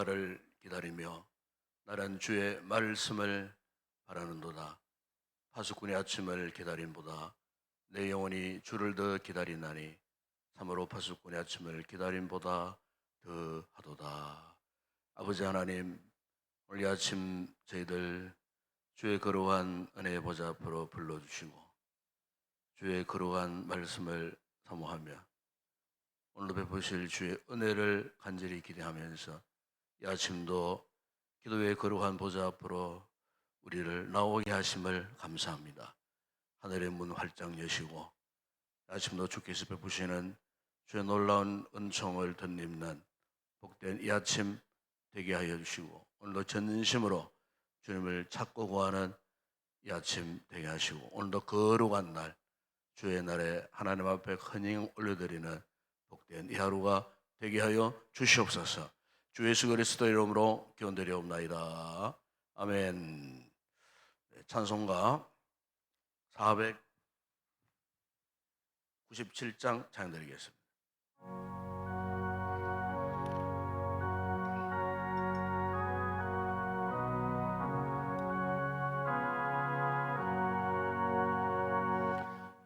말을 기다리며 나는 주의 말씀을 바라는도다. 파수꾼의 아침을 기다림보다 내 영혼이 주를 더 기다리나니 참으로 파수꾼의 아침을 기다림보다 더하도다. 아버지 하나님, 오늘 이 아침 저희들 주의 거룩한 은혜의 보좌 앞으로 불러주시고 주의 거룩한 말씀을 사모하며 오늘도 베푸실 주의 은혜를 간절히 기대하면서 이 아침도 기도의 거룩한 보좌 앞으로 우리를 나오게 하심을 감사합니다. 하늘의 문 활짝 여시고 아침도 주께서 베푸시는 주의 놀라운 은총을 덧입는 복된 이 아침 되게 하여 주시고 오늘도 전심으로 주님을 찾고 구하는 이 아침 되게 하시고 오늘도 거룩한 날 주의 날에 하나님 앞에 헌행 올려드리는 복된 이 하루가 되게 하여 주시옵소서. 주 예수 그리스도의 이름으로 기원드리옵나이다. 아멘. 찬송가 497장 찬양드리겠습니다.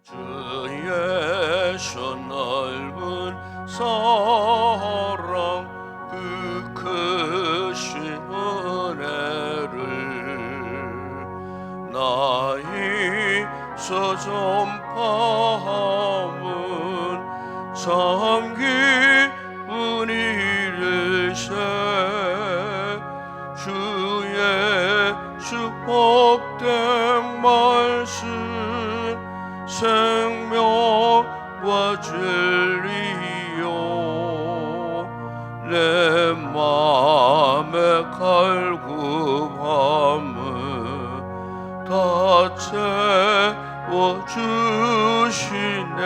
주의 저 넓은 사랑 그 크신 은혜를 나이 서전파함은 참 기쁜 일일세. 주의 축복된 말씀 생명과 진리요 내 맘의 갈급함을 다 채워주시네.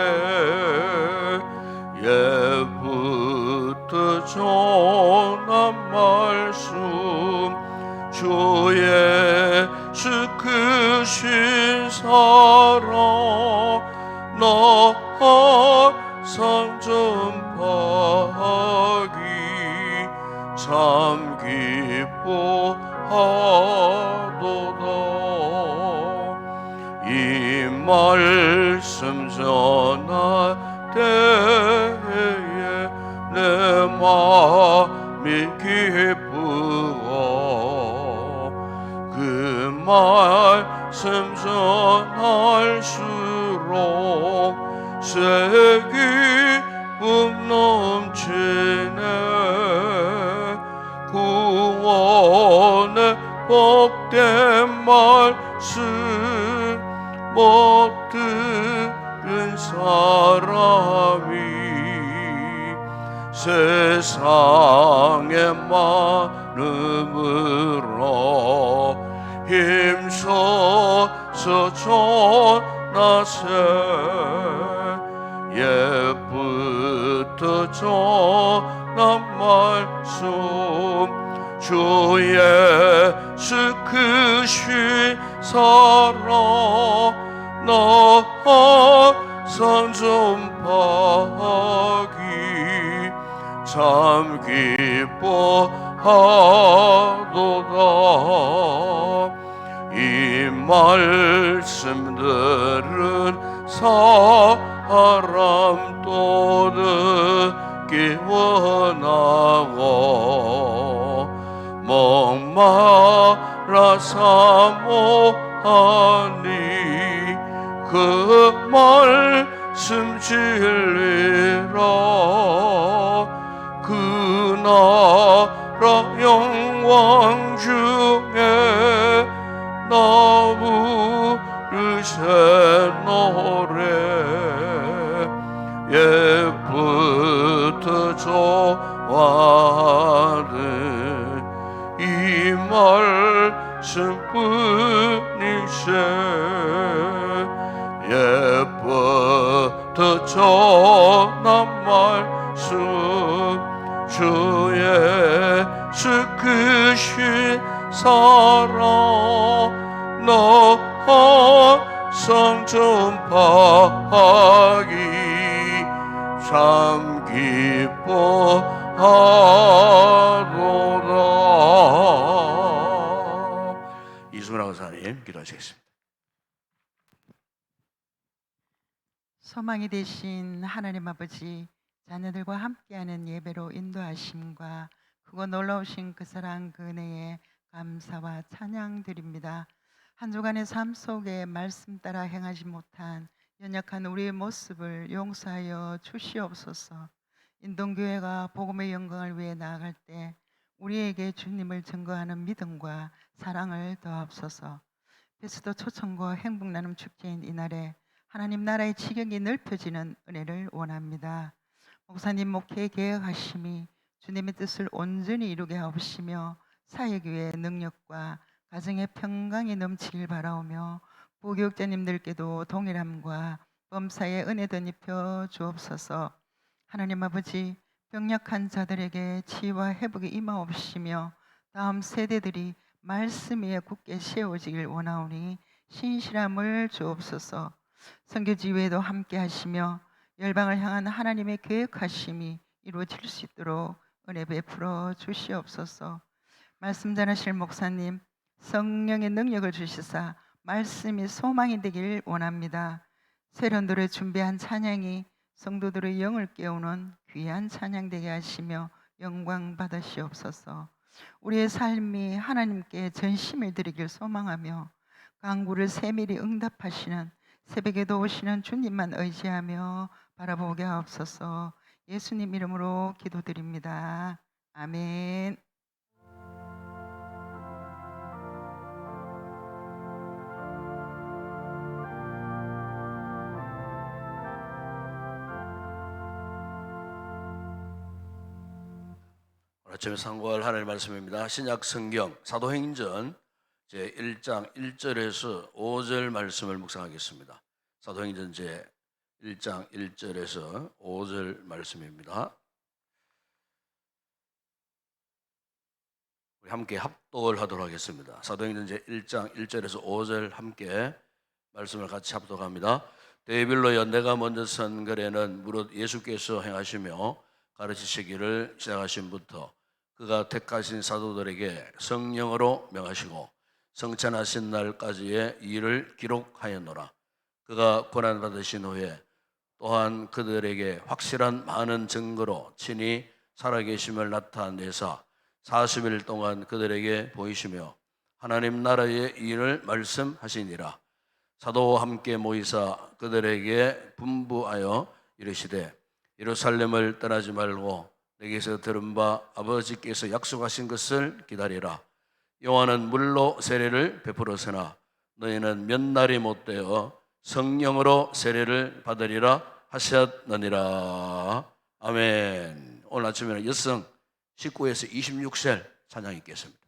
예부터 전한 말씀 주의 크신 사랑 나 항상 전파하기 참 기뻐하도다. 이 말씀 전할 때에 내 마음이 기쁘어 그 말씀 전할수록 새 기쁨 넘치네. 구원의 복된 말씀 못 들은 사람이 세상의 많음으로 힘써서 전하세. 예부터 전한 말씀 주의 크신 사랑 나 항상 전파하기 참 기뻐하도다. 이 말씀들은 사람도 듣기 원하고 목마라 사모하니 그 말씀 진리라. 그 나라 영광 중에 나 부르세 노래. 예부터 좋아하는 이 말씀뿐이세. 예부터 전한 말씀 주의 크신 사랑 나 항상 전파하기 참 기뻐하도다. 함께 기도하시겠습니다. 소망이 되신 하나님 아버지, 자녀들과 함께하는 예배로 인도하심과 크고 놀라우신 그 사랑 그 은혜에 감사와 찬양 드립니다. 한 주간의 삶 속에 말씀 따라 행하지 못한 연약한 우리의 모습을 용서하여 주시옵소서. 인동교회가 복음의 영광을 위해 나아갈 때 우리에게 주님을 증거하는 믿음과 사랑을 더하옵소서. 베스도 초청과 행복 나눔 축제인 이날에 하나님 나라의 지경이 넓혀지는 은혜를 원합니다. 목사님 목회 개혁하심이 주님의 뜻을 온전히 이루게 하옵시며 사역위의 능력과 가정의 평강이 넘치길 바라오며 부교육자님들께도 동일함과 범사의 은혜 덧입혀 주옵소서. 하나님 아버지, 병약한 자들에게 치유와 회복이 임하옵시며 다음 세대들이 말씀 위에 굳게 세워지길 원하오니 신실함을 주옵소서. 선교지 외에도 함께 하시며 열방을 향한 하나님의 계획하심이 이루어질 수 있도록 은혜 베풀어 주시옵소서. 말씀 전하실 목사님, 성령의 능력을 주시사 말씀이 소망이 되길 원합니다. 세련들의 준비한 찬양이 성도들의 영을 깨우는 귀한 찬양 되게 하시며 영광 받으시옵소서. 우리의 삶이 하나님께 전심을 드리길 소망하며 간구를 세밀히 응답하시는 새벽에도 오시는 주님만 의지하며 바라보게 하옵소서. 예수님 이름으로 기도드립니다. 아멘. 오늘 아침에 상고할 하나님의 말씀입니다. 신약 성경 사도행전 제 1장 1절에서 5절 말씀을 묵상하겠습니다. 사도행전 제 1장 1절에서 5절 말씀입니다. 우리 함께 합독을 하도록 하겠습니다. 사도행전 제 1장 1절에서 5절 함께 말씀을 같이 합독합니다. 데빌로 연대가 먼저 선 글에는 무릇 예수께서 행하시며 가르치시기를 시작하신부터 그가 택하신 사도들에게 성령으로 명하시고 성찬하신 날까지의 일을 기록하였노라. 그가 고난받으신 후에 또한 그들에게 확실한 많은 증거로 친히 살아계심을 나타내사 40일 동안 그들에게 보이시며 하나님 나라의 일을 말씀하시니라. 사도와 함께 모이사 그들에게 분부하여 이르시되 예루살렘을 떠나지 말고 내게서 들은 바 아버지께서 약속하신 것을 기다리라. 요한은 물로 세례를 베풀었으나 너희는 몇 날이 못되어 성령으로 세례를 받으리라 하셨느니라. 아멘. 오늘 아침에는 여성 19에서 26셀 찬양 있겠습니다.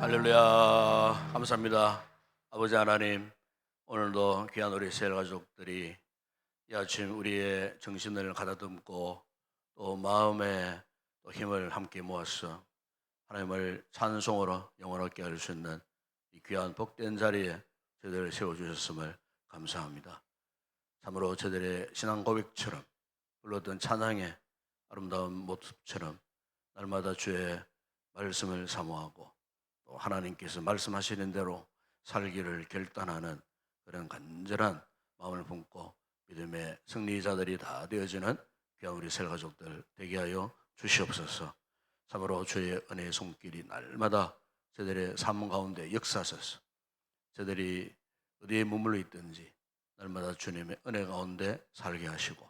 할렐루야. 감사합니다. 아버지 하나님, 오늘도 귀한 우리 이스라엘 가족들이 이 아침 우리의 정신을 가다듬고 또 마음에 또 힘을 함께 모아서 하나님을 찬송으로 영원하게 할 수 있는 이 귀한 복된 자리에 저희들을 세워주셨음을 감사합니다. 참으로 저들의 신앙 고백처럼 불렀던 찬양의 아름다운 모습처럼 날마다 주의 말씀을 사모하고 또 하나님께서 말씀하시는 대로 살기를 결단하는 그런 간절한 마음을 품고 믿음의 승리자들이 다 되어지는 귀한 우리 셀 가족들 되게 하여 주시옵소서. 참으로 주의 은혜의 손길이 날마다 저들의 삶 가운데 역사하소서. 저들이 어디에 머물러 있든지 날마다 주님의 은혜 가운데 살게 하시고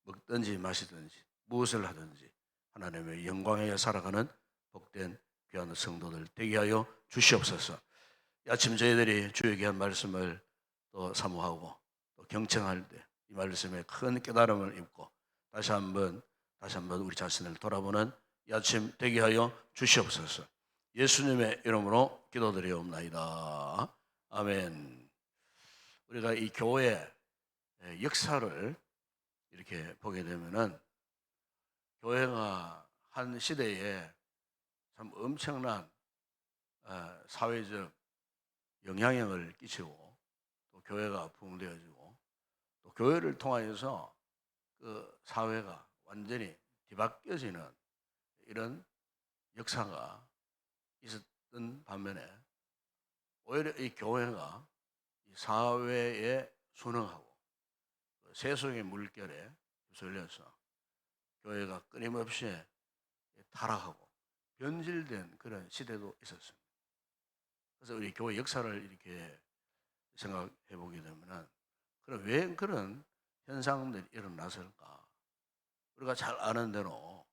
먹든지 마시든지 무엇을 하든지 하나님의 영광에 살아가는 복된 귀한 성도들 되게 하여 주시옵소서. 이 아침 저희들이 주의 귀한 말씀을 또 사모하고 또 경청할 때 이 말씀에 큰 깨달음을 입고 다시 한번 우리 자신을 돌아보는 이 아침 되게 하여 주시옵소서. 예수님의 이름으로 기도드리옵나이다. 아멘. 우리가 이 교회의 역사를 이렇게 보게 되면은 교회가 한 시대에 참 엄청난 사회적 영향력을 끼치고 또 교회가 부흥되어지고 또 교회를 통하여서 그 사회가 완전히 뒤바뀌어지는 이런 역사가 있었던 반면에 오히려 이 교회가 이 사회에 순응하고 세속의 물결에 휩쓸려서 교회가 끊임없이 타락하고 변질된 그런 시대도 있었습니다. 그래서 우리 교회 역사를 이렇게 생각해 보게 되면은 왜 그런 현상들이 일어났을까? 우리가 잘 아는 대로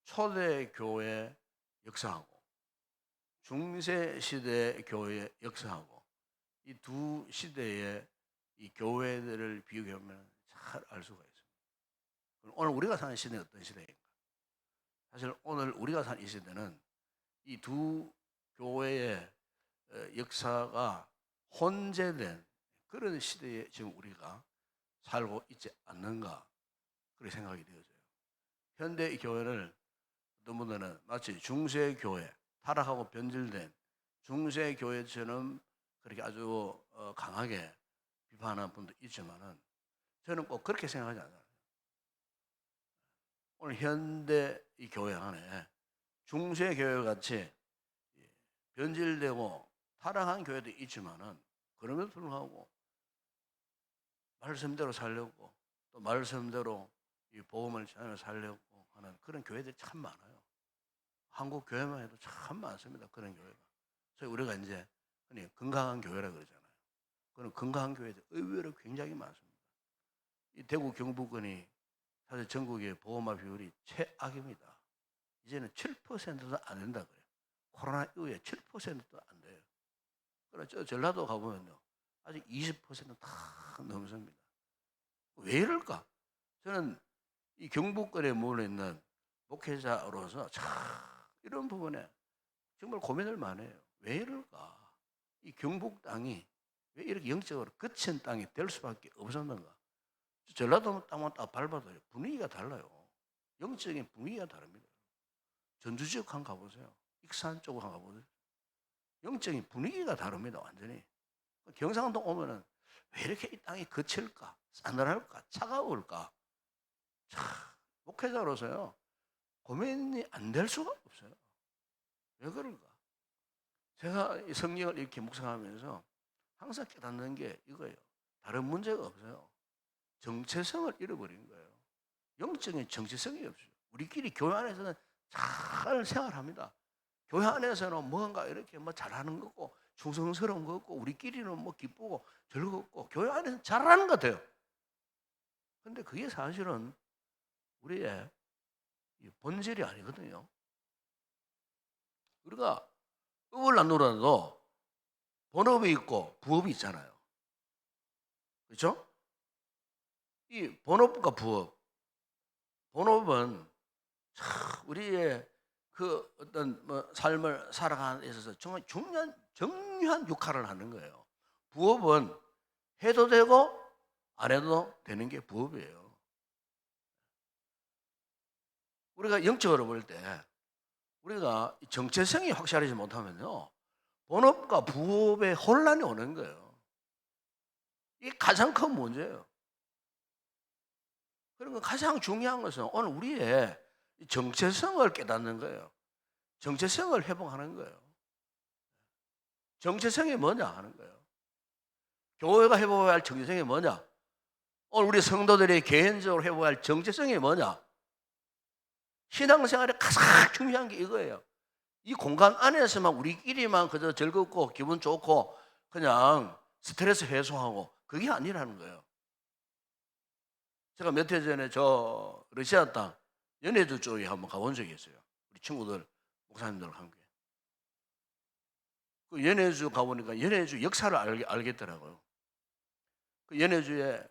초대 교회 역사하고 중세 시대 교회 역사하고 이 두 시대의 이 교회들을 비교하면 잘 알 수가 있습니다. 오늘 우리가 사는 시대는 어떤 시대인가? 사실 오늘 우리가 사는 이 시대는 이 두 교회의 역사가 혼재된 그런 시대에 지금 우리가 살고 있지 않는가 그렇게 생각이 되어져요. 현대 이 교회를 어떤 분들은 마치 중세 교회, 타락하고 변질된 중세 교회처럼 그렇게 아주 강하게 비판하는 분도 있지만은 저는 꼭 그렇게 생각하지 않아요. 오늘 현대 이 교회 안에 중세 교회 같이 변질되고 타락한 교회도 있지만은 그럼에도 불구하고 말씀대로 살려고 또 말씀대로 이 복음을 전해 살려고 하는 그런 교회들이 참 많아요. 한국 교회만 해도 참 많습니다. 그런 교회가. 그래서 우리가 이제 건강한 교회라 그러잖아요. 그런 건강한 교회들 의외로 굉장히 많습니다. 이 대구 경북권이 사실 전국의 보험화 비율이 최악입니다. 이제는 7%도 안 된다 그래요. 코로나 이후에 7%도 안 돼요. 그래서 저 전라도 가보면요. 아직 20%다 넘습니다. 왜 이럴까? 저는 이 경북권에 몰려있는 목회자로서 참 이런 부분에 정말 고민을 많이 해요. 왜 이럴까? 이 경북 땅이 왜 이렇게 영적으로 거친 땅이 될 수밖에 없었는가? 전라도 땅만 딱 밟아도 분위기가 달라요. 영적인 분위기가 다릅니다. 전주 지역 한번 가보세요. 익산 쪽으로 한번 가보세요. 영적인 분위기가 다릅니다. 완전히. 경상도 오면은 왜 이렇게 이 땅이 거칠까? 싸늘할까? 차가울까? 참, 목회자로서요. 고민이 안 될 수가 없어요. 왜 그럴까? 제가 이 성경을 이렇게 묵상하면서 항상 깨닫는 게 이거예요. 다른 문제가 없어요. 정체성을 잃어버린 거예요. 영적인 정체성이 없어요. 우리끼리 교회 안에서는 잘 생활합니다. 교회 안에서는 뭔가 이렇게 뭐 잘하는 거고 충성스러운 거고 우리끼리는 뭐 기쁘고 즐겁고 교회 안에서는 잘하는 것 같아요. 근데 그게 사실은 우리의 본질이 아니거든요. 우리가 업을 나누더라도 본업이 있고 부업이 있잖아요. 그렇죠? 이 본업과 부업, 본업은 참 우리의 그 어떤 뭐 삶을 살아가는 데 있어서 정말 중요한 역할을 하는 거예요. 부업은 해도 되고 안 해도 되는 게 부업이에요. 우리가 영적으로 볼 때 우리가 정체성이 확실하지 못하면요, 본업과 부업에 혼란이 오는 거예요. 이게 가장 큰 문제예요. 그리고 가장 중요한 것은 오늘 우리의 정체성을 깨닫는 거예요. 정체성을 회복하는 거예요. 정체성이 뭐냐 하는 거예요. 교회가 회복해야 할 정체성이 뭐냐? 오늘 우리 성도들이 개인적으로 회복해야 할 정체성이 뭐냐? 신앙생활에 가장 중요한 게 이거예요. 이 공간 안에서만 우리끼리만 그저 즐겁고 기분 좋고 그냥 스트레스 해소하고 그게 아니라는 거예요. 제가 몇 해 전에 저 러시아 땅 연해주 쪽에 한번 가본 적이 있어요. 우리 친구들 목사님들과 함께. 그 연해주 가보니까 연해주 역사를 알겠더라고요. 그 연해주에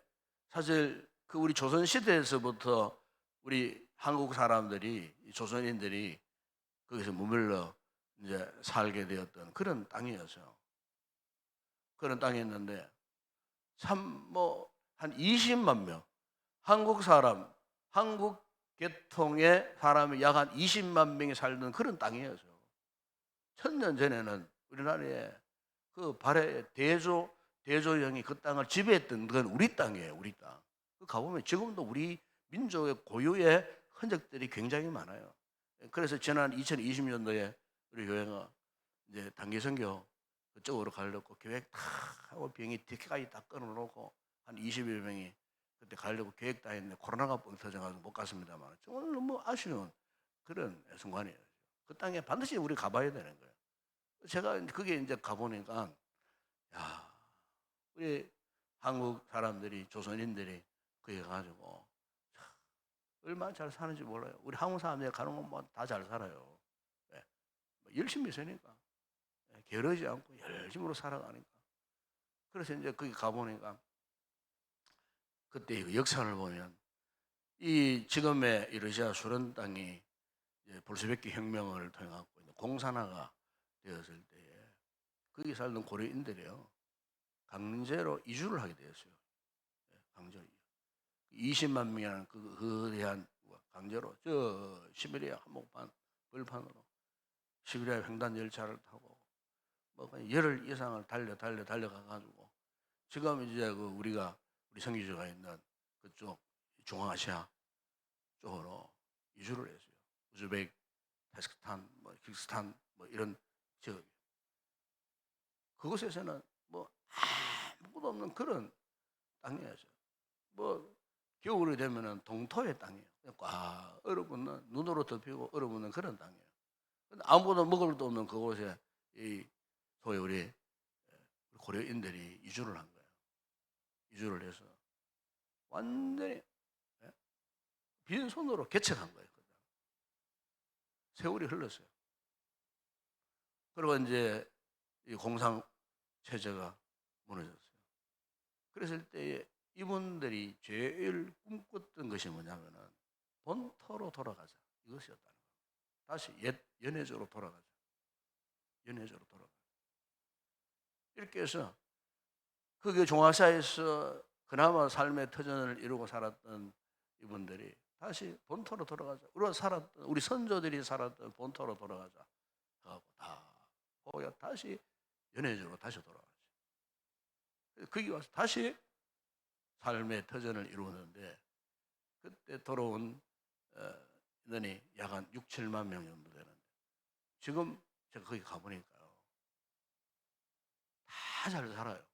사실 그 우리 조선 시대에서부터 우리 한국 사람들이 조선인들이 거기서 머물러 이제 살게 되었던 그런 땅이었어요. 그런 땅이었는데 참 뭐 한 20만 명 한국 사람 한국 계통의 사람이 약 한 20만 명이 살던 그런 땅이었어요. 1000년 전에는 우리나라에 그 발해 대조영이 그 땅을 지배했던 건 우리 땅이에요. 우리 땅. 그 가보면 지금도 우리 민족의 고유의 흔적들이 굉장히 많아요. 그래서 지난 2020년도에 우리 교회가 이제 단기 선교 그쪽으로 가려고 계획 다 하고 비행기 티켓까지 다 끊어놓고 한 20여 명이 그때 가려고 계획 다 했는데 코로나가 뻥 터져가지고 못 갔습니다만 정말 너무 아쉬운 그런 순간이에요. 그 땅에 반드시 우리 가봐야 되는 거예요. 제가 그게 이제 가보니까 야, 우리 한국 사람들이 조선인들이 거기 가가지고 얼마나 잘 사는지 몰라요. 우리 한국 사람들이 가는 건 뭐 다 잘 살아요. 네. 열심히 사니까 게으르지 않고 열심으로 살아가니까. 그래서 이제 거기 가보니까 그때 그 역사를 보면 이 지금의 이 러시아 소련 땅이 이제 볼셰비키 혁명을 통해 갖고 공산화가 되었을 때에 거기 살던 고려인들이요 강제로 이주를 하게 되었어요. 강제로 20만 명이라는 그 거대한 강제로 저 시베리아 한복판 벌판으로 시베리아 횡단 열차를 타고 뭐 열흘 이상을 달려가 가지고 지금 이제 그 우리 선교지가 있는 그쪽 중앙아시아 쪽으로 이주를 했어요. 우즈벡, 타스크스탄, 뭐 키르기스탄 뭐 이런 지역. 그곳에서는 뭐 아무것도 없는 그런 땅이었어요. 뭐 겨울이 되면은 동토의 땅이에요. 꽉 얼어붙는 눈으로 덮이고 얼어붙는 그런 땅이에요. 근데 아무것도 먹을 것도 없는 그곳에 이 소위 우리 고려인들이 이주를 한 거예요. 이주를 해서 완전히 빈손으로 개척한 거예요. 세월이 흘렀어요. 그리고 이제 이 공상 체제가 무너졌어요. 그랬을 때에 이분들이 제일 꿈꿨던 것이 뭐냐면은 본토로 돌아가자 이것이었다는 거예요. 다시 옛 연해적으로 돌아가자. 연해적으로 돌아가자. 이렇게 해서 그게 중화사에서 그나마 삶의 터전을 이루고 살았던 이분들이 다시 본토로 돌아가자. 우리 선조들이 살았던 본토로 돌아가자. 하고 다 거기가 다시 연해적으로 다시 돌아가죠. 거기 와서 다시 삶의 터전을 이루는데 그때 돌아온 인원이 약 한 6, 7만 명 정도 되는데 지금 제가 거기 가보니까요. 다 잘 살아요.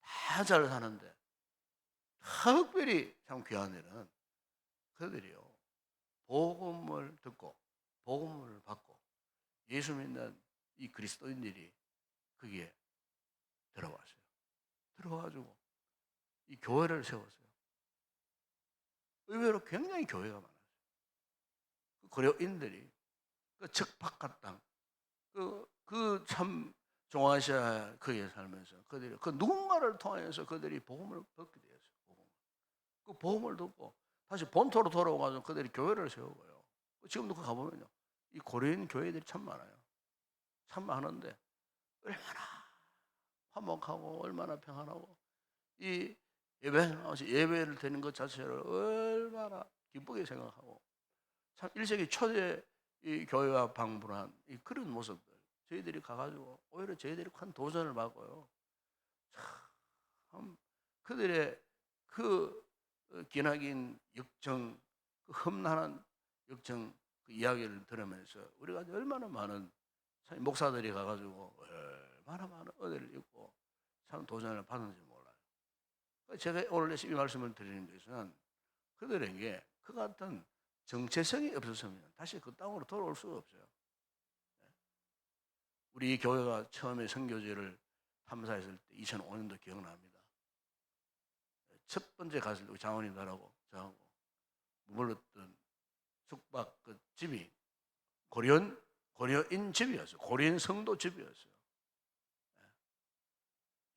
다 잘 사는데 특별히 참 귀한 일은 그들이요. 복음을 듣고 복음을 받고 예수 믿는 이 그리스도인들이 거기에 들어왔어요. 들어와가지고 이 교회를 세웠어요. 의외로 굉장히 교회가 많았어요. 그 고려인들이 그 적박한 땅, 그 참 중앙아시아 거기에 살면서 그들이 그 누군가를 통해서 그들이 복음을 듣게 되었어요. 그 복음을 듣고 다시 본토로 돌아와서 그들이 교회를 세우고요. 지금도 그 가보면요. 이 고려인 교회들이 참 많아요. 참 많은데 얼마나 화목하고 얼마나 평안하고 이 예배를 드리는 것 자체를 얼마나 기쁘게 생각하고 참 1세기 초대 이 교회와 방불한 이 그런 모습들 저희들이 가가지고 오히려 저희들이 큰 도전을 받고요. 참 그들의 그 기나긴 역정, 그 험난한 역정 그 이야기를 들으면서 우리가 얼마나 많은 참 목사들이 가가지고 얼마나 많은 은혜를 입고 참 도전을 받는지 몰라요. 제가 오늘 이 말씀을 드리는 것은 그들에게 그 같은 정체성이 없었으면 다시 그 땅으로 돌아올 수가 없어요. 우리 교회가 처음에 선교지를 탐사했을 때 2005년도 기억납니다. 첫 번째 갔을 때 장원님들하고 저하고 머물렀던 숙박 그 집이 고려인 집이었어요. 고려인 성도 집이었어요.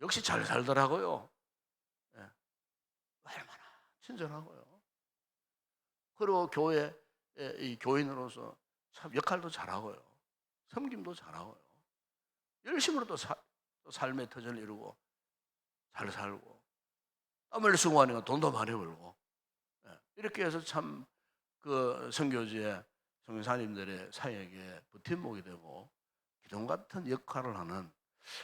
역시 잘 살더라고요. 얼마나 친절하고요. 그리고 교회 이 교인으로서 참 역할도 잘하고요. 섬김도 잘하고요. 열심으로 또 삶의 터전을 이루고 잘 살고 땀을 수고하니까 돈도 많이 벌고 이렇게 해서 참 그 선교지의 선교사님들의 사역에 버팀목이 되고 기둥 같은 역할을 하는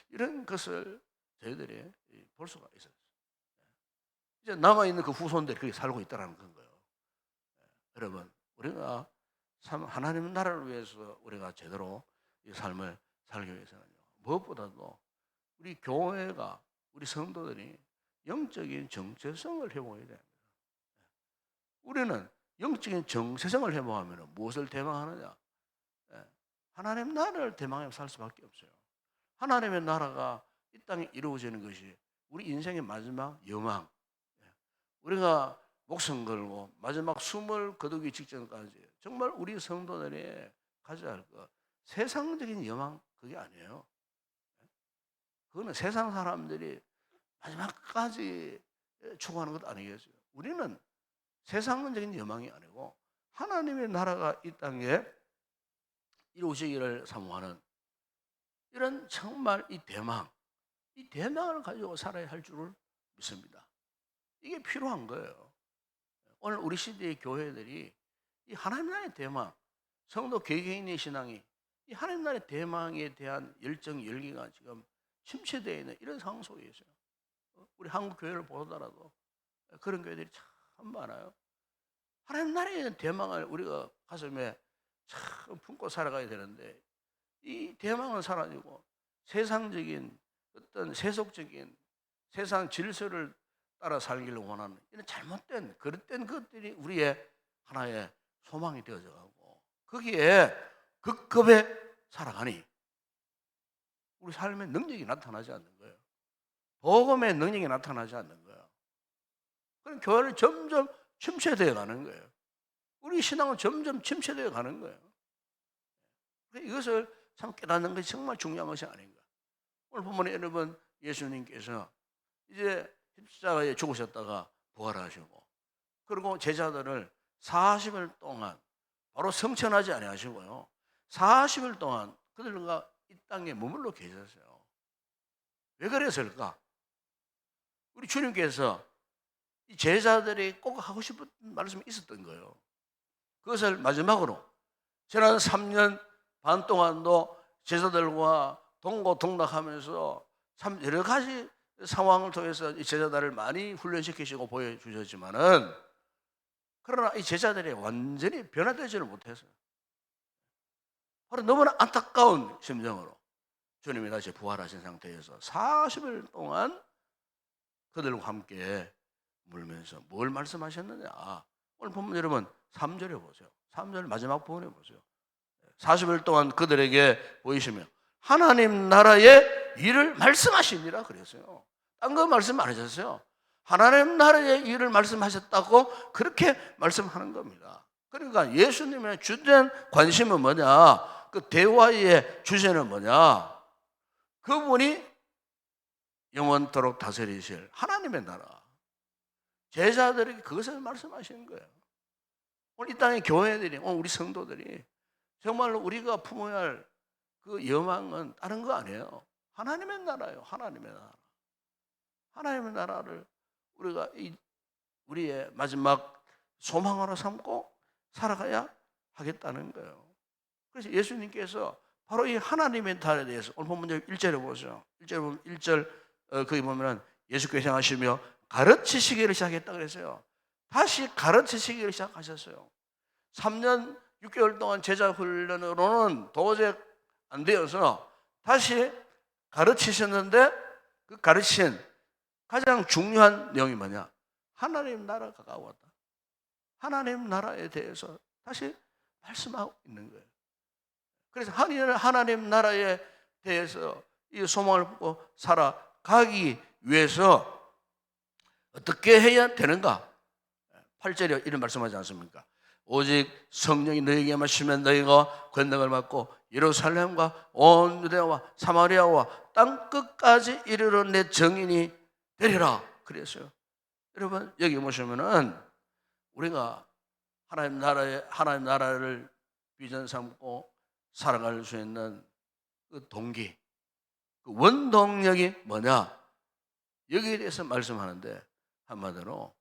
이런 것을 저희들이 볼 수가 있어요. 이제 남아있는 그 후손들이 그렇게 살고 있다는 건 거예요. 여러분, 우리가 참 하나님 나라를 위해서 우리가 제대로 이 삶을 살기 위해서는요. 무엇보다도 우리 교회가 우리 성도들이 영적인 정체성을 회복해야 됩니다. 우리는 영적인 정체성을 회복하면 무엇을 대망하느냐? 하나님 나라를 대망하며 살 수밖에 없어요. 하나님의 나라가 이 땅에 이루어지는 것이 우리 인생의 마지막 여망. 우리가 목숨 걸고 마지막 숨을 거두기 직전까지 정말 우리 성도들이 가져야 할 것, 세상적인 여망 그게 아니에요. 그거는 세상 사람들이 마지막까지 추구하는 것도 아니겠어요. 우리는 세상적인 여망이 아니고 하나님의 나라가 이 땅에 이루어지기를 사모하는 이런 정말 이 대망을 가지고 살아야 할 줄을 믿습니다. 이게 필요한 거예요. 오늘 우리 시대의 교회들이 이 하나님 나라의 대망, 성도 개개인의 신앙이 이 하나님 나라의 대망에 대한 열정, 열기가 지금 침체되어 있는 이런 상황 속에 있어요. 우리 한국 교회를 보더라도 그런 교회들이 참 많아요. 하나님 나라에 대한 대망을 우리가 가슴에 참 품고 살아가야 되는데 이 대망은 사라지고 세상적인 어떤 세속적인 세상 질서를 따라 살기를 원하는 이런 잘못된 그릇된 것들이 우리의 하나의 소망이 되어져 가고 거기에 급급해 살아가니 우리 삶의 능력이 나타나지 않는 거예요. 복음의 능력이 나타나지 않는 거예요. 그럼 교회를 점점 침체되어 가는 거예요. 우리 신앙은 점점 침체되어 가는 거예요. 이것을 참 깨닫는 것이 정말 중요한 것이 아닌가. 오늘 보면 여러분 예수님께서 이제 십자가에 죽으셨다가 부활하시고 그리고 제자들을 40일 동안 바로 성천하지 아니하시고요. 40일 동안 그들과 이 땅에 머물러 계셨어요. 왜 그랬을까? 우리 주님께서 이 제자들이 꼭 하고 싶은 말씀이 있었던 거예요. 그것을 마지막으로 지난 3년 반 동안도 제자들과 동고동락하면서 참 여러 가지 상황을 통해서 이 제자들을 많이 훈련시키시고 보여주셨지만은 그러나 이 제자들이 완전히 변화되지를 못했어요. 바로 너무나 안타까운 심정으로 주님이 다시 부활하신 상태에서 40일 동안 그들과 함께 물면서 뭘 말씀하셨느냐. 오늘 보면 여러분 3절에 보세요. 3절 마지막 부분에 보세요. 40일 동안 그들에게 보이시며 하나님 나라의 일을 말씀하시니라 그랬어요. 딴 거 말씀 안 하셨어요. 하나님 나라의 일을 말씀하셨다고 그렇게 말씀하는 겁니다. 그러니까 예수님의 주된 관심은 뭐냐? 그 대화의 주제는 뭐냐? 그분이 영원토록 다스리실 하나님의 나라. 제자들에게 그것을 말씀하시는 거예요. 오늘 이 땅의 교회들이, 오늘 우리 성도들이 정말 우리가 품어야 할 그 여망은 다른 거 아니에요. 하나님의 나라예요. 하나님의 나라. 하나님의 나라를 우리가 우리의 마지막 소망으로 삼고 살아가야 하겠다는 거예요. 그래서 예수님께서 바로 이 하나님의 나라에 대해서 오늘 본문 1절에 보세요. 1절 보면 1절 거기 보면은 예수께서 행하시며 가르치시기를 시작했다 그랬어요. 다시 가르치시기를 시작하셨어요. 3년 6개월 동안 제자 훈련으로는 도저히 안 되어서 다시 가르치셨는데 그 가르친 가장 중요한 내용이 뭐냐? 하나님 나라가 가까웠다. 하나님 나라에 대해서 다시 말씀하고 있는 거예요. 그래서 하나님 나라에 대해서 이 소망을 품고 살아가기 위해서 어떻게 해야 되는가? 8절에 이런 말씀하지 않습니까? 오직 성령이 너희에게 임하시면 너희가 권능을 받고 예루살렘과 온 유대와 사마리아와 땅 끝까지 이르러 내 증인이 되리라 그랬어요. 여러분 여기 보시면은 우리가 하나님 나라를 비전 삼고 살아갈 수 있는 그 동기, 그 원동력이 뭐냐? 여기에 대해서 말씀하는데 한마디로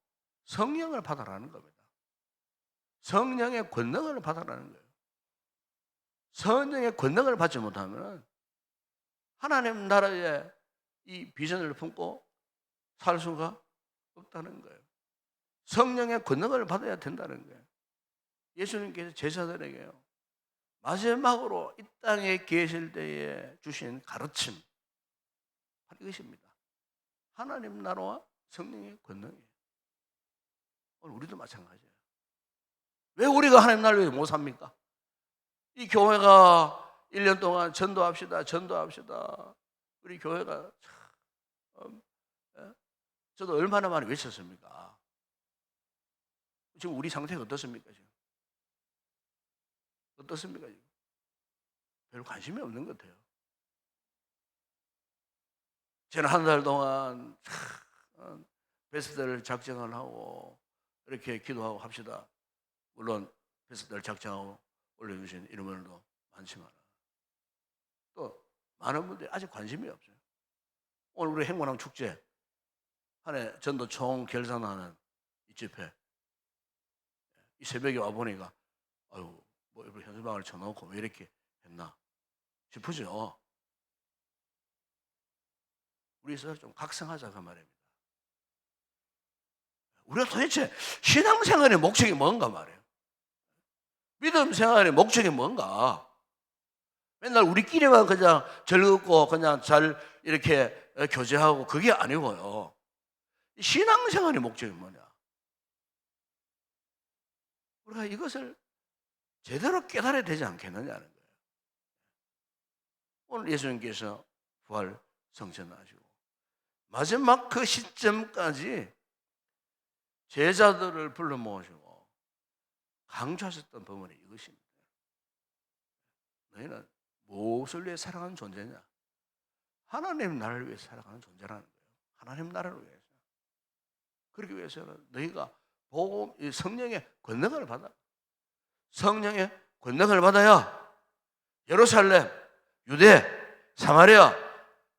성령을 받아라는 겁니다. 성령의 권능을 받아라는 거예요. 성령의 권능을 받지 못하면 하나님 나라의 이 비전을 품고 살 수가 없다는 거예요. 성령의 권능을 받아야 된다는 거예요. 예수님께서 제자들에게요, 마지막으로 이 땅에 계실 때에 주신 가르침, 이것입니다. 하나님 나라와 성령의 권능이에요. 오늘 우리도 마찬가지예요. 왜 우리가 하나님 나라를 못 삽니까? 이 교회가 1년 동안 전도합시다. 우리 교회가 참, 저도 얼마나 많이 외쳤습니까? 지금 우리 상태가 어떻습니까? 지금 어떻습니까? 지금 별로 관심이 없는 것 같아요. 저는 한 달 동안 베스트를 작정을 하고 이렇게 기도하고 합시다. 물론 베스트를 작정하고 올려주신 이런 분들도 많지만 또 많은 분들이 아직 관심이 없어요. 오늘 우리 행문왕 축제 한 해 전도 총 결산하는 이 집회, 이 새벽에 와보니까 아유 뭐 현수막을 쳐놓고 왜 이렇게 했나 싶으죠. 우리 서로 좀 각성하자 그 말입니다. 우리가 도대체 신앙생활의 목적이 뭔가 말이에요. 믿음 생활의 목적이 뭔가? 맨날 우리끼리만 그냥 즐겁고 그냥 잘 이렇게 교제하고 그게 아니고요. 신앙생활의 목적이 뭐냐? 우리가 이것을 제대로 깨달아야 되지 않겠느냐는 거예요. 오늘 예수님께서 부활 성천하시고 마지막 그 시점까지 제자들을 불러 모으시고 강조하셨던 부분이 이것입니다. 너희는 무엇을 위해 살아가는 존재냐? 하나님 나라를 위해 살아가는 존재라는 거예요. 하나님 나라를 위해서. 그러기 위해서는 너희가 복음, 성령의 권능을 받아. 성령의 권능을 받아야 예루살렘, 유대, 사마리아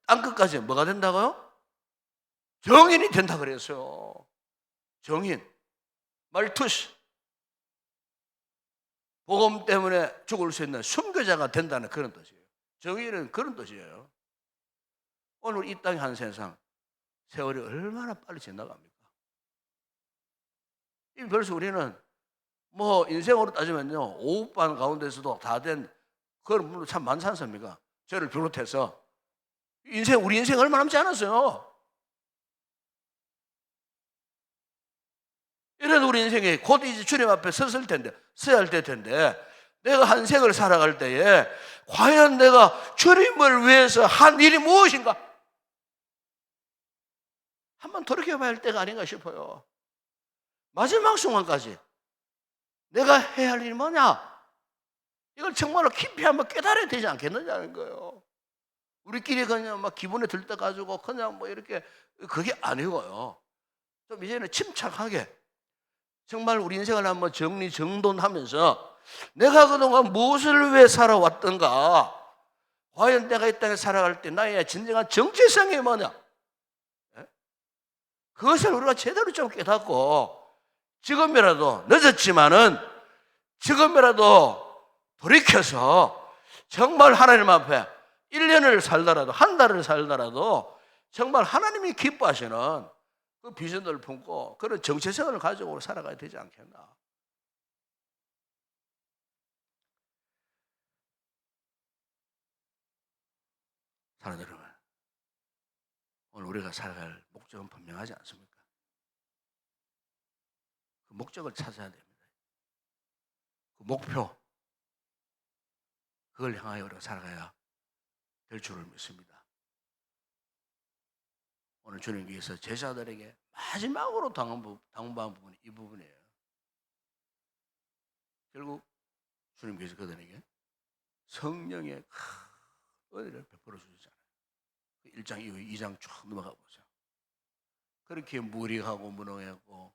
땅끝까지 뭐가 된다고요? 정인이 된다 그랬어요. 정인, 말투시. 복음 때문에 죽을 수 있는 순교자가 된다는 그런 뜻이에요. 정의는 그런 뜻이에요. 오늘 이 땅의 한 세상 세월이 얼마나 빨리 지나갑니까? 이 벌써 우리는 뭐 인생으로 따지면요 5반 가운데서도 다 된 그런 분들 참 많지 않습니까? 저를 비롯해서 우리 인생 얼마 남지 않았어요. 이래도 우리 인생이 곧 이제 주님 앞에 서야 할 텐데 내가 한 생을 살아갈 때에 과연 내가 주님을 위해서 한 일이 무엇인가? 한번 돌이켜봐야 할 때가 아닌가 싶어요. 마지막 순간까지 내가 해야 할 일이 뭐냐? 이걸 정말로 깊이 한번 깨달아야 되지 않겠느냐는 거예요. 우리끼리 그냥 막 기분에 들떠가지고 그냥 뭐 이렇게 그게 아니고요. 좀 이제는 침착하게 정말 우리 인생을 한번 정리정돈하면서 내가 그동안 무엇을 위해 살아왔던가? 과연 내가 이 땅에 살아갈 때 나의 진정한 정체성이 뭐냐? 예? 그것을 우리가 제대로 좀 깨닫고 지금이라도 늦었지만은 지금이라도 돌이켜서 정말 하나님 앞에 1년을 살더라도 한 달을 살더라도 정말 하나님이 기뻐하시는 그 비전을 품고 그런 정체성을 가지고 살아가야 되지 않겠나? 사랑하는 여러분, 오늘 우리가 살아갈 목적은 분명하지 않습니까? 그 목적을 찾아야 됩니다. 그 목표, 그걸 향하여 우리가 살아가야 될 줄을 믿습니다. 오늘 주님께서 제자들에게 마지막으로 당부한 부분이 이 부분이에요. 결국 주님께서 그들에게 성령의 큰 은혜를 베풀어 주시잖아요. 1장 이후 2장 쭉 넘어가 보죠. 그렇게 무력하고 무능하고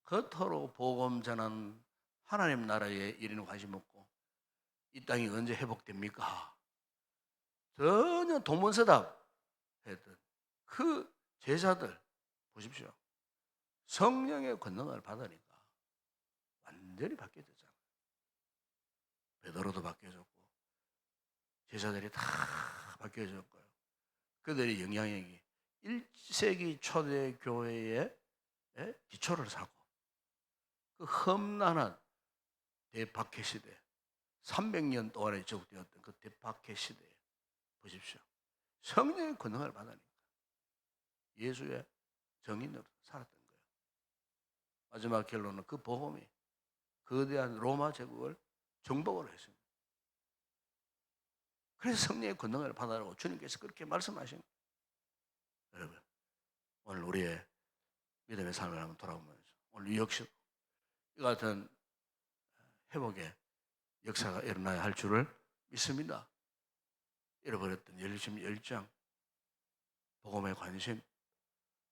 겉으로 복음 전한 하나님 나라에 이르는 관심 없고 이 땅이 언제 회복됩니까? 전혀 동문서답 했던 그 제자들 보십시오. 성령의 권능을 받으니까 완전히 바뀌어졌잖아요. 베드로도 바뀌어졌고 제자들이 다 바뀌어졌고요. 그들의 영향력이 1세기 초대 교회의 기초를 사고 그 험난한 대박해 시대 300년 동안에 지속되었던 그 대박해 시대에 보십시오. 성령의 권능을 받으니까 예수의 정인으로 살았던 거예요. 마지막 결론은 그 복음이 거대한 로마 제국을 정복을 했습니다. 그래서 성령의 권능을 받으라고 주님께서 그렇게 말씀하신 거예요. 여러분, 오늘 우리의 믿음의 삶을 한번 돌아보면서 오늘 역시 이 같은 회복의 역사가 일어나야 할 줄을 믿습니다. 잃어버렸던 열심, 열정, 복음의 관심,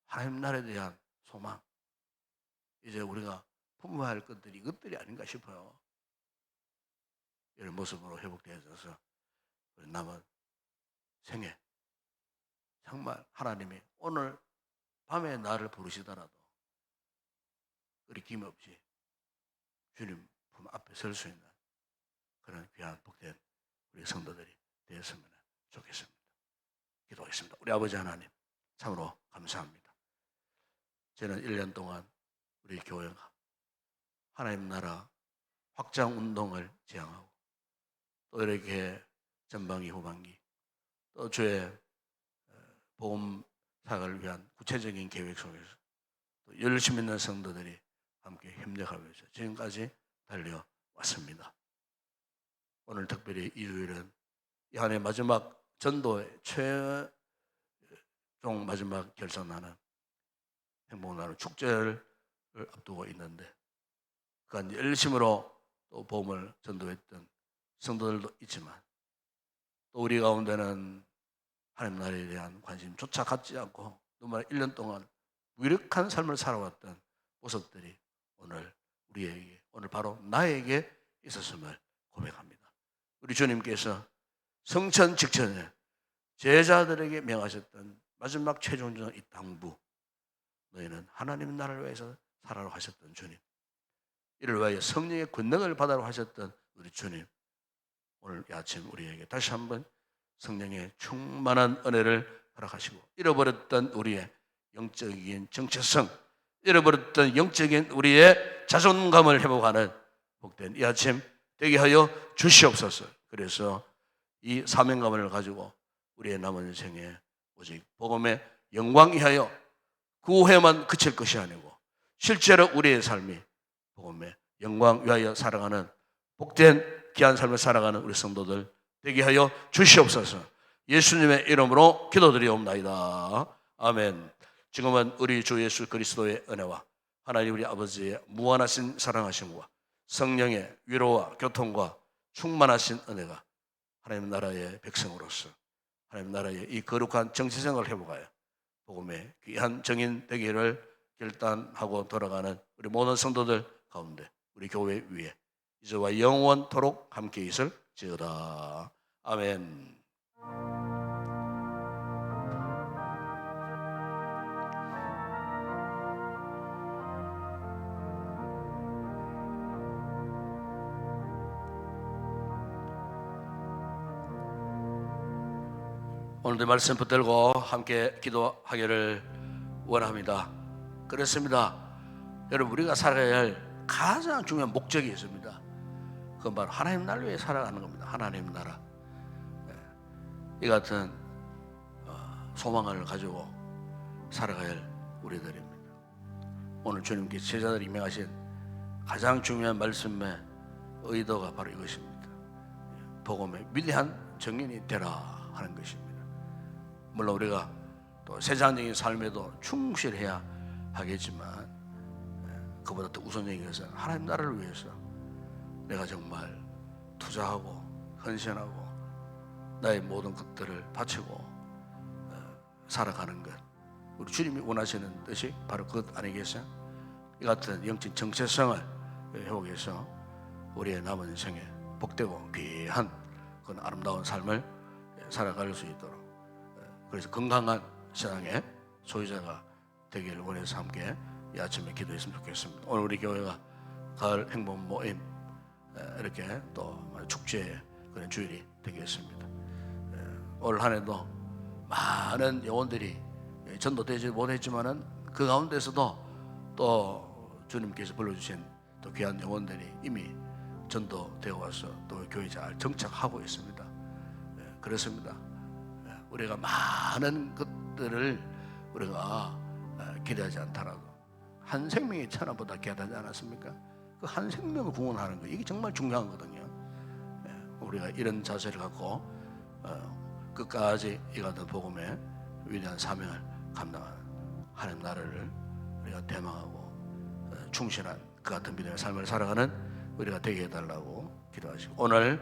하나님 나라에 대한 소망, 이제 우리가 품어야 할 것들이 이것들이 아닌가 싶어요. 이런 모습으로 회복되어져서 우리 남은 생애 정말 하나님이 오늘 밤에 나를 부르시더라도 우리 김없이 주님 품 앞에 설 수 있는 그런 귀한 복된 우리 성도들이 되었으면 좋겠습니다. 기도하겠습니다. 우리 아버지 하나님 참으로 감사합니다. 저는 1년 동안 우리 교회가 하나님 나라 확장 운동을 지향하고 또 이렇게 전반기 후반기 또 주의 복음 사역을 위한 구체적인 계획 속에서 또 열심 있는 성도들이 함께 협력하면서 지금까지 달려왔습니다. 오늘 특별히 이 주일은 이 한 해 마지막 전도의 최종 마지막 결산하는 행복나는 축제를 앞두고 있는데 그간 열심으로 또 복음을 전도했던 성도들도 있지만 또 우리 가운데는 하나님 나라에 대한 관심조차 갖지 않고 정말 1년 동안 무력한 삶을 살아왔던 모습들이 오늘 우리에게 오늘 바로 나에게 있었음을 고백합니다. 우리 주님께서 성천 직전에 제자들에게 명하셨던 마지막 최종적인 이 당부, 너희는 하나님 나라를 위해서 살아라 하셨던 주님, 이를 위하여 성령의 권능을 받아라 하셨던 우리 주님, 오늘 이 아침 우리에게 다시 한번 성령의 충만한 은혜를 허락하시고 잃어버렸던 우리의 영적인 정체성, 잃어버렸던 영적인 우리의 자존감을 회복하는 복된 이 아침 되게 하여 주시옵소서. 그래서 이 사명감을 가지고 우리의 남은 인생에 오직 복음의 영광 위하여 구회만 그칠 것이 아니고 실제로 우리의 삶이 복음의 영광 위하여 살아가는 복된 귀한 삶을 살아가는 우리 성도들 되게 하여 주시옵소서. 예수님의 이름으로 기도드리옵나이다. 아멘. 지금은 우리 주 예수 그리스도의 은혜와 하나님 우리 아버지의 무한하신 사랑하심과 성령의 위로와 교통과 충만하신 은혜가 하나님 나라의 백성으로서 하나님 나라의 이 거룩한 정체성을 회복하여 복음의 귀한 정인 되기를 결단하고 돌아가는 우리 모든 성도들 가운데 우리 교회 위에 이제와 영원토록 함께 있을지어다. 아멘. 오늘도 말씀 붙들고 함께 기도하기를 원합니다. 그렇습니다. 여러분, 우리가 살아야 할 가장 중요한 목적이 있습니다. 그건 바로 하나님 나라를 위해 살아가는 겁니다. 하나님 나라. 이 같은 소망을 가지고 살아가야 할 우리들입니다. 오늘 주님께 제자들 임명하신 가장 중요한 말씀의 의도가 바로 이것입니다. 복음의 위대한 증인이 되라 하는 것입니다. 물론 우리가 또 세상적인 삶에도 충실해야 하겠지만 그보다 더 우선적인 것은 하나님 나라를 위해서 내가 정말 투자하고 헌신하고 나의 모든 것들을 바치고 살아가는 것, 우리 주님이 원하시는 뜻이 바로 그것 아니겠어요? 이 같은 영적 정체성을 회복해서 우리의 남은 인생에 복되고 귀한 그런 아름다운 삶을 살아갈 수 있도록, 그래서 건강한 신앙의 소유자가 되기를 원해서 함께 이 아침에 기도했으면 좋겠습니다. 오늘 우리 교회가 가을 행복 모임 이렇게 또 축제의 그런 주일이 되겠습니다. 올 한 해도 많은 영혼들이 전도되지 못했지만은 그 가운데서도 또 주님께서 불러주신 또 귀한 영혼들이 이미 전도되어 와서 또 교회 잘 정착하고 있습니다. 그렇습니다. 우리가 많은 것들을 우리가 기대하지 않더라도 한 생명의 천하보다 귀하지 않았습니까? 그 한 생명을 구원하는 거, 이게 정말 중요한 거거든요. 우리가 이런 자세를 갖고 끝까지 이 같은 복음의 위대한 사명을 감당하는 하나님 나라를 우리가 대망하고 충실한 그 같은 믿음의 삶을 살아가는 우리가 되게 해달라고 기도하시고, 오늘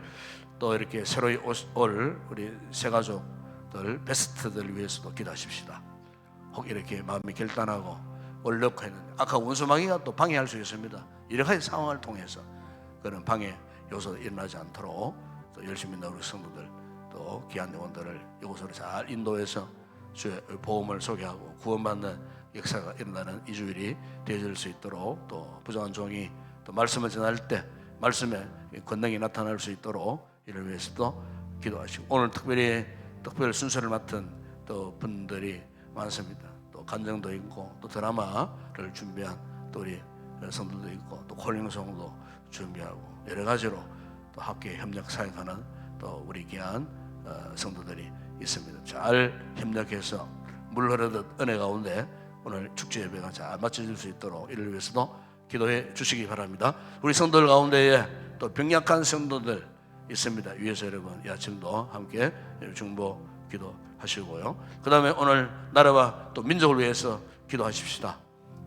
또 이렇게 새로이 올 우리 새 가족들 베스트들 위해서도 기도하십시다. 혹 이렇게 마음이 결단하고 원력하는 악한 원수마귀가 또 방해할 수 있습니다. 여러 가지 상황을 통해서 그런 방해 요소가 일어나지 않도록 또 열심히 나오는 성도들, 또 귀한 영혼들을 이곳으로 잘 인도해서 주의 복음을 소개하고 구원받는 역사가 일어나는 이 주일이 되어질 수 있도록, 또 부정한 종이 또 말씀을 전할 때 말씀의 권능이 나타날 수 있도록 이를 위해서도 기도하시고, 오늘 특별 순서를 맡은 또 분들이 많습니다. 또 간정도 있고 또 드라마를 준비한 또 우리 성도도 있고 또 콜링송도 준비하고 여러 가지로 또 함께 협력 사역하는 또 우리 귀한 성도들이 있습니다. 잘 협력해서 물 흐르듯 은혜 가운데 오늘 축제 예배가 잘 맞춰질 수 있도록 이를 위해서도 기도해 주시기 바랍니다. 우리 성도들 가운데에 또 병약한 성도들 있습니다. 위에서 여러분 이 아침도 함께 중보 기도하시고요. 그 다음에 오늘 나라와 또 민족을 위해서 기도하십시다.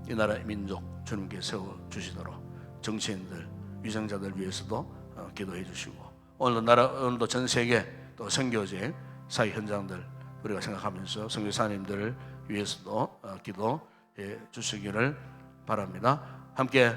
이 나라의 민족 주님께 세워주시도록 정치인들, 위생자들 위해서도 기도해 주시고, 오늘도 전 세계 또 선교제 사회 현장들 우리가 생각하면서 선교사님들을 위해서도 기도해 주시기를 바랍니다. 함께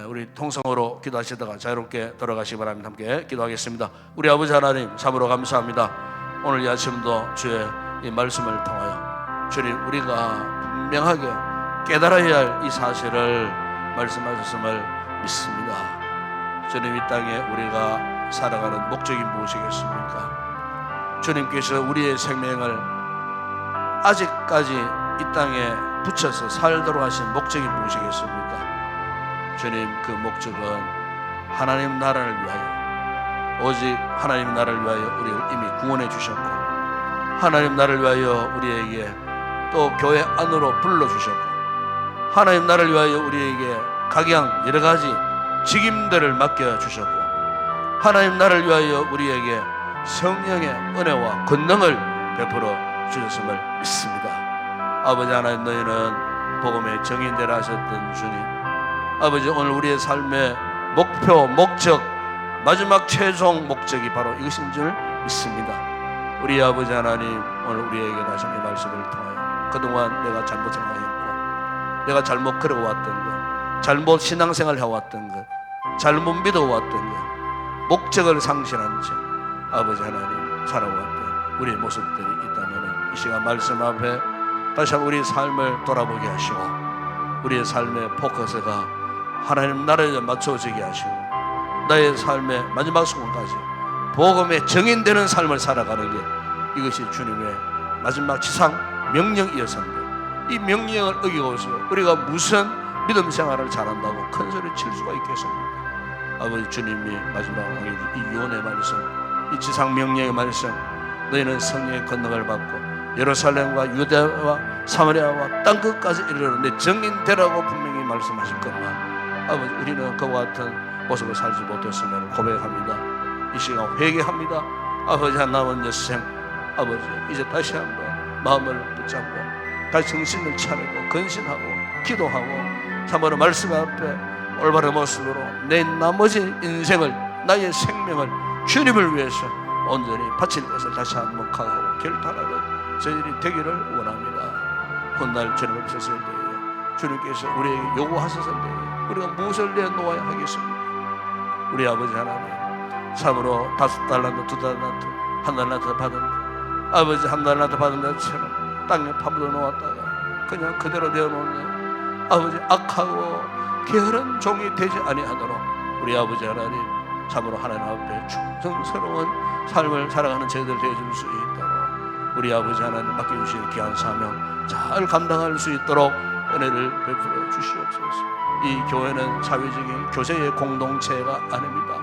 우리 통성으로 기도하시다가 자유롭게 돌아가시기 바랍니다. 함께 기도하겠습니다. 우리 아버지 하나님, 참으로 감사합니다. 오늘 이 아침도 주의 이 말씀을 통하여 주님 우리가 분명하게 깨달아야 할 이 사실을 말씀하셨음을 믿습니다. 주님, 이 땅에 우리가 살아가는 목적이 무엇이겠습니까? 주님께서 우리의 생명을 아직까지 이 땅에 붙여서 살도록 하신 목적이 무엇이겠습니까? 주님, 그 목적은 하나님 나라를 위하여, 오직 하나님 나라를 위하여 우리를 이미 구원해 주셨고, 하나님 나라를 위하여 우리에게 또 교회 안으로 불러주셨고, 하나님 나라를 위하여 우리에게 각양 여러 가지 직임들을 맡겨주셨고, 하나님 나라를 위하여 우리에게 성령의 은혜와 권능을 베풀어 주셨음을 믿습니다. 아버지 하나님, 너희는 복음의 정인되라 하셨던 주님, 아버지 오늘 우리의 삶의 목표, 목적, 마지막 최종 목적이 바로 이것인 줄 믿습니다. 우리 아버지 하나님, 오늘 우리에게 다시 이 말씀을 통하여 그동안 내가 잘못 생각했고 내가 잘못 걸어왔던 것, 잘못 신앙생활 해왔던 것, 잘못 믿어왔던 것, 목적을 상실한 채 아버지 하나님 살아왔던 우리의 모습들이 있다면 이 시간 말씀 앞에 다시 한번 우리 삶을 돌아보게 하시고 우리의 삶의 포커스가 하나님 나라에 맞춰지게 하시고 나의 삶의 마지막 순간까지 복음의 정인되는 삶을 살아가는 게 이것이 주님의 마지막 지상 명령이었습니다. 이 명령을 어기고서 우리가 무슨 믿음 생활을 잘한다고 큰 소리 칠 수가 있겠습니까? 아버지 주님이 마지막 이 유언의 말씀, 이 지상 명령의 말씀, 너희는 성령의 권능을 받고 예루살렘과 유대와 사마리아와 땅끝까지 이르러 내 증인 되라고 분명히 말씀하실 것만 아버지 우리는 그와 같은 모습을 살지 못했음을 고백합니다. 이 시간 회개합니다. 아버지 남은 여생 아버지 이제 다시 한번 마음을 붙잡고 다시 정신을 차리고 근신하고 기도하고 참으로 말씀 앞에 올바른 모습으로 내 나머지 인생을 나의 생명을 주님을 위해서 온전히 바칠 것을 다시 한번 각오하고 결단하는 저희들이 되기를 원합니다. 훗날 주님 앞에 섰을 때에 주님께서 우리에게 요구하셨을 때에 우리가 무엇을 내놓아야 하겠습니까? 우리 아버지 하나님 참으로 5달란트 2달란트 1달란트 받은 아버지 1달란트 받은 것처럼 땅에 파묻어 놓았다가 그냥 그대로 내어놓는 아버지 악하고 게으른 종이 되지 아니하도록 우리 아버지 하나님 참으로 하나님 앞에 충성스러운 삶을 살아가는 저희들 되어줄 수 있도록 우리 아버지 하나님 맡겨주신 귀한 사명 잘 감당할 수 있도록 은혜를 베풀어 주시옵소서. 이 교회는 사회적인 교제의 공동체가 아닙니다.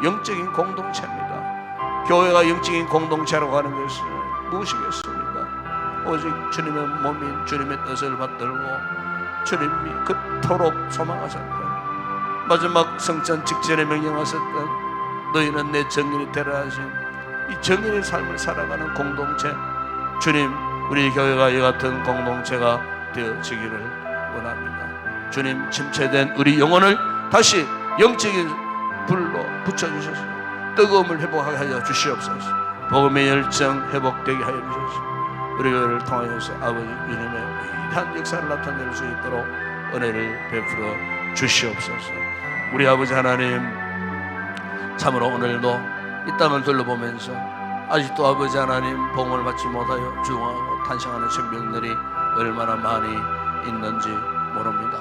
영적인 공동체입니다. 교회가 영적인 공동체라고 하는 것은 무엇이겠습니까? 오직 주님의 몸인 주님의 뜻을 받들고 주님이 그토록 소망하셨던 마지막 성전 직전에 명령하셨던 너희는 내 정인이 되라 하신 이 정인의 삶을 살아가는 공동체 주님 우리 교회가 이 같은 공동체가 되어지기를 원합니다. 주님 침체된 우리 영혼을 다시 영적인 불로 붙여주셔서 뜨거움을 회복하게 하여 주시옵소서. 복음의 열정 회복되게 하여 주셔서 우리 교회를 통하여서 아버지 주님의 위대한 역사를 나타낼 수 있도록 은혜를 베풀어 주시옵소서. 우리 아버지 하나님 참으로 오늘도 이 땅을 둘러보면서 아직도 아버지 하나님 복음을 받지 못하여 중하고 탄식하는 생명들이 얼마나 많이 있는지 모릅니다.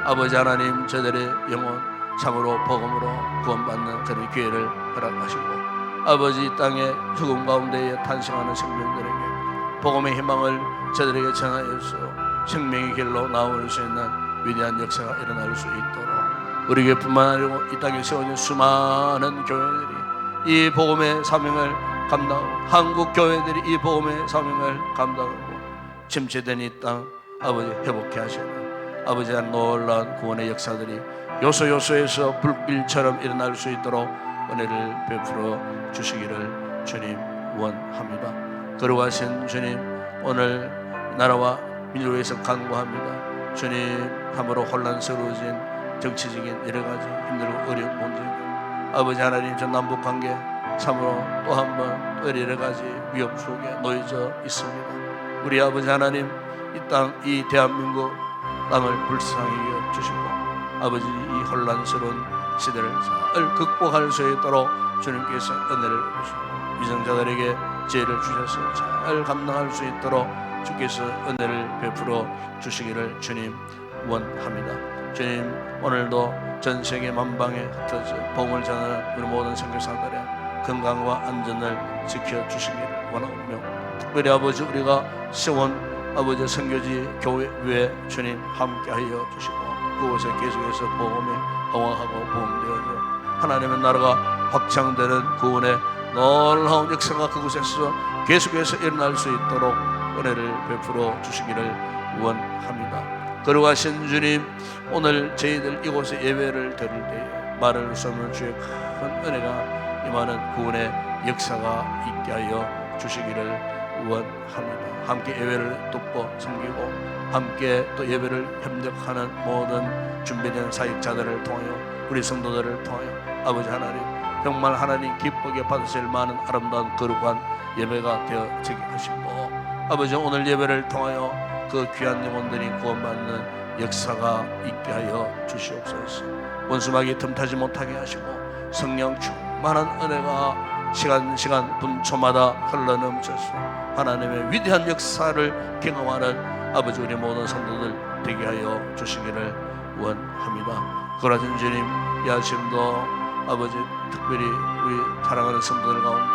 아버지 하나님 저들의 영혼 참으로 복음으로 구원받는 그런 기회를 허락하시고 아버지 이 땅의 죽음 가운데에 탄생하는 생명들에게 복음의 희망을 저들에게 전하여서 생명의 길로 나올 수 있는 위대한 역사가 일어날 수 있도록 우리 교회뿐만 아니고 이 땅에 세워진 수많은 교회들이 이 복음의 사명을 감당하고 한국 교회들이 이 복음의 사명을 감당하고 침체된 이 땅 아버지 회복해 하시는 아버지의 놀라운 구원의 역사들이 요소요소에서 불길처럼 일어날 수 있도록 은혜를 베풀어 주시기를 주님 원합니다. 거룩하신 주님 오늘 나라와 민족에서 간구합니다. 주님 참으로 혼란스러워진 정치적인 여러가지 힘들고 어려운 문제들 아버지 하나님 전 남북관계 참으로 또 한번 또 여러가지 위협 속에 놓여져 있습니다. 우리 아버지 하나님 이 땅 이 대한민국 땅을 불쌍히 여주시고 아버지 이 혼란스러운 시대를 잘 극복할 수 있도록 주님께서 은혜를 주시고 위정자들에게 지혜를 주셔서 잘 감당할 수 있도록 주께서 은혜를 베풀어 주시기를 주님 원합니다. 주님 오늘도 전 세계 만방에 흩어져 복음을 전하는 우리 모든 선교사들의 건강과 안전을 지켜주시기를 원하며 특별히 아버지 우리가 세운 아버지 선교지 교회 위에 주님 함께하여 주시고 그곳에 계속해서 복음이 흥황하고 부흥되어져 하나님의 나라가 확장되는 구원의 놀라운 역사가 그곳에서 계속해서 일어날 수 있도록 은혜를 베풀어 주시기를 원합니다. 거룩하신 주님 오늘 저희들 이곳에 예배를 드릴 때에 말을 수 없는 주의 큰 은혜가 임하는 구원의 역사가 있게 하여 주시기를 원합니다. 함께 예배를 돕고 섬기고 함께 또 예배를 협력하는 모든 준비된 사역자들을 통하여 우리 성도들을 통하여 아버지 하나님 정말 하나님 기쁘게 받으실 많은 아름다운 거룩한 예배가 되어지게 하시고 아버지 오늘 예배를 통하여 그 귀한 영혼들이 구원받는 역사가 있게 하여 주시옵소서. 원수마귀 틈타지 못하게 하시고 성령 충만한 은혜가 시간 분초마다 흘러넘쳐서 하나님의 위대한 역사를 경험하는 아버지 우리 모든 성도들 되게 하여 주시기를 원합니다. 그러하신 주님, 이 아침도 아버지 특별히 우리 사랑하는 성도들 가운데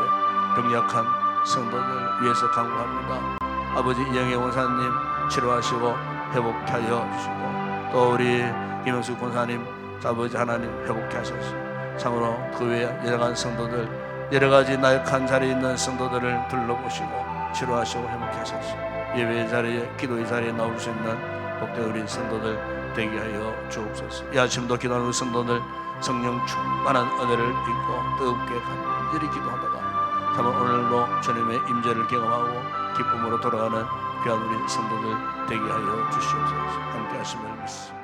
병약한 성도들 위해서 간구합니다. 아버지 이영애 원사님 치료하시고 회복케 하여 주시고, 또 우리 김영수 권사님 아버지 하나님 회복케 하소서. 참으로 그 외에 여러가지 성도들, 여러가지 나약한 자리에 있는 성도들을 둘러보시고 치료하시고 회복케 하소서. 예배의 자리에, 기도의 자리에 나올 수 있는 복된 우리 성도들 되게 하여 주옵소서. 이 아침도 기도하는 우리 성도들 성령 충만한 은혜를 입고 뜨겁게 간절히 기도하다가 참 오늘도 주님의 임재를 경험하고 기쁨으로 돌아가는 귀한 우리 성도들 되게 하여 주시옵소서. 함께 하심을 믿습니다.